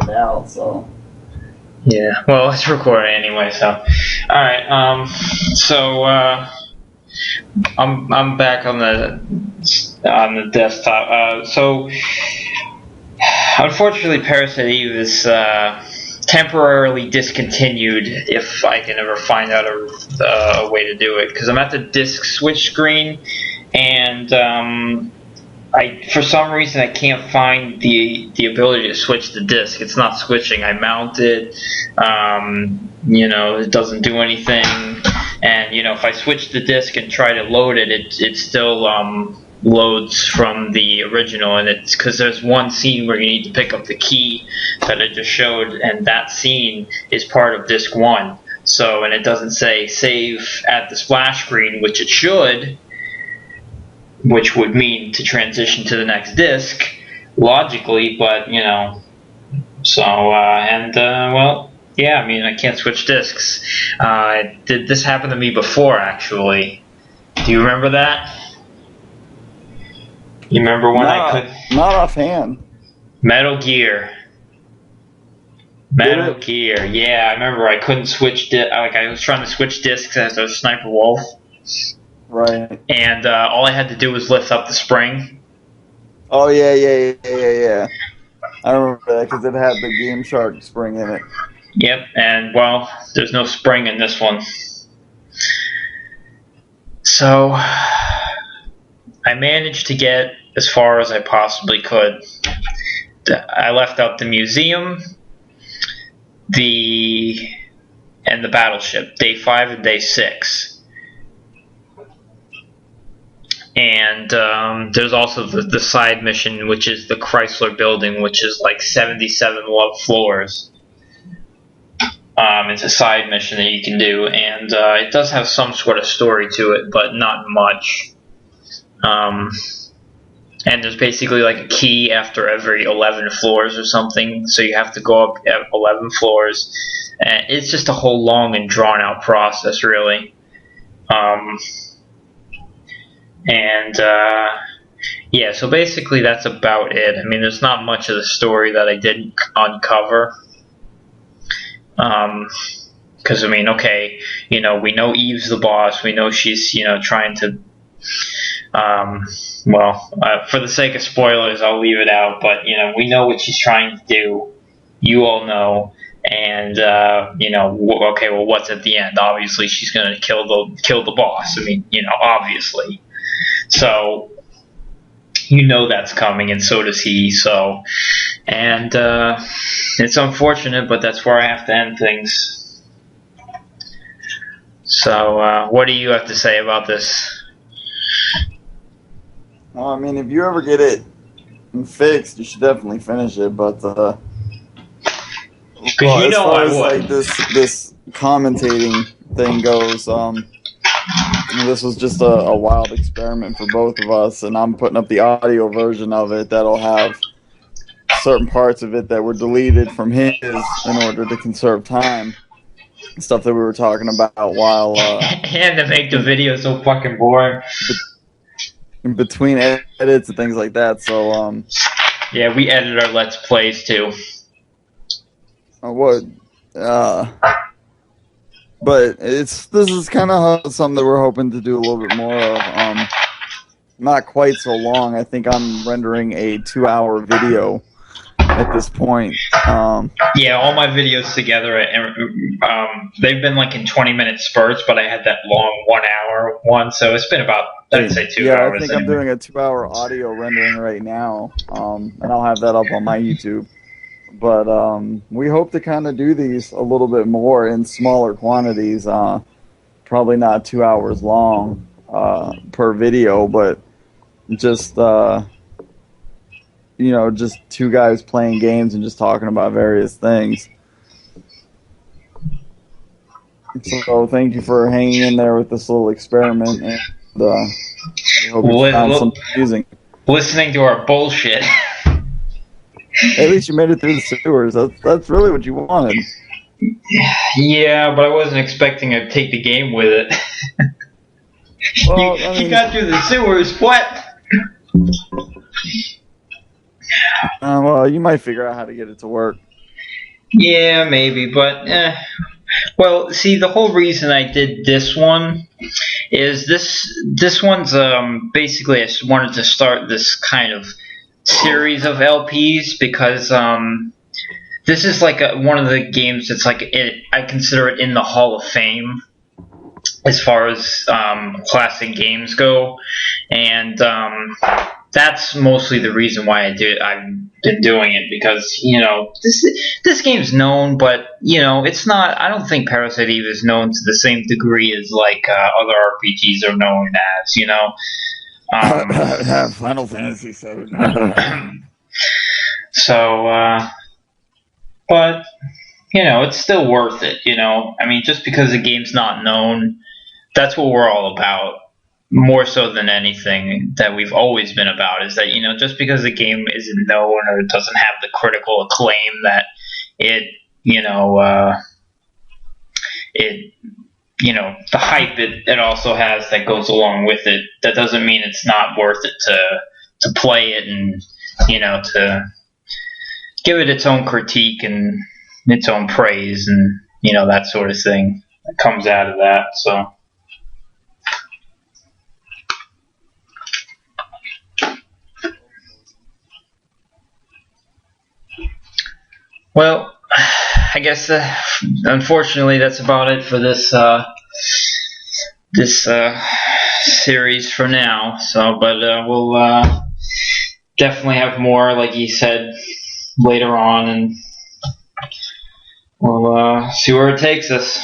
it out. So yeah, well, it's recording anyway. So, all right. I'm back on the desktop. So, unfortunately, Parasite Eve is temporarily discontinued. If I can ever find out a way to do it, because I'm at the disc switch screen, and for some reason I can't find the ability to switch the disc. It's not switching. I mount it, it doesn't do anything, and if I switch the disc and try to load it, it still loads from the original, and it's because there's one scene where you need to pick up the key that I just showed, and that scene is part of disc 1. So, and it doesn't say save at the splash screen, which it should, which would mean to transition to the next disc logically, but well, yeah, I mean, I can't switch discs. Did this happen to me before, actually? Do you remember that? You remember when I could? Not offhand. Metal Gear. Yeah, I remember I couldn't switch. I was trying to switch discs as a Sniper Wolf. Right. And all I had to do was lift up the spring. Oh yeah. I remember that because it had the Game Shark spring in it. Yep, and well, there's no spring in this one. So I managed to get as far as I possibly could. I left out the museum, and the battleship, day 5 and day 6. And there's also the side mission, which is the Chrysler Building, which is like 77 floors. It's a side mission that you can do, and it does have some sort of story to it, but not much. And there's basically like a key after every 11 floors or something, so you have to go up 11 floors. And it's just a whole long and drawn-out process, really. Yeah, so basically that's about it. I mean, there's not much of the story that I didn't uncover. Because, I mean, okay, we know Eve's the boss. We know she's, trying to, for the sake of spoilers, I'll leave it out. But, we know what she's trying to do. You all know. And, okay, well, what's at the end? Obviously, she's going to kill the boss. I mean, obviously. So, that's coming, and so does he. So, and it's unfortunate, but that's where I have to end things. So, what do you have to say about this? Well, I mean, if you ever get it fixed, you should definitely finish it. But because as far as like this commentating thing goes, this was just a wild experiment for both of us, and I'm putting up the audio version of it that'll have certain parts of it that were deleted from his in order to conserve time. Stuff that we were talking about while and to make the video so fucking boring. In between edits and things like that. So yeah, we edit our Let's Plays too. But this is kind of something that we're hoping to do a little bit more of. Not quite so long. I think I'm rendering a 2-hour video at this point. Yeah, all my videos together, they've been like in 20-minute spurts, but I had that long 1-hour one, so it's been about, I'd say 2 hours. Yeah, I think I'm doing a 2-hour audio rendering right now, and I'll have that up on my YouTube. But we hope to kind of do these a little bit more in smaller quantities, probably not 2 hours long per video, but just just two guys playing games and just talking about various things. So thank you for hanging in there with this little experiment, and I hope you found something amusing. Listening to our bullshit. At least you made it through the sewers. That's really what you wanted. Yeah, but I wasn't expecting to take the game with it. Well, you got through the sewers. What? Well, you might figure out how to get it to work. Yeah, maybe, but well, see, the whole reason I did this one is this one's basically I just wanted to start this kind of series of LPs because this is like one of the games that's like I consider it in the Hall of Fame as far as classic games go, and that's mostly the reason why I've been doing it, because this game's known, but it's not. I don't think Parasite Eve is known to the same degree as like other RPGs are known as. Final Fantasy VII. So, but it's still worth it. I mean, just because the game's not known, that's what we're all about. More so than anything that we've always been about is that just because the game isn't known or doesn't have the critical acclaim that it the hype it also has that goes along with it, that doesn't mean it's not worth it to play it and to give it its own critique and its own praise and that sort of thing that comes out of that. So well, I guess unfortunately that's about it for this series for now. So, but we'll definitely have more, like you said, later on, and we'll see where it takes us.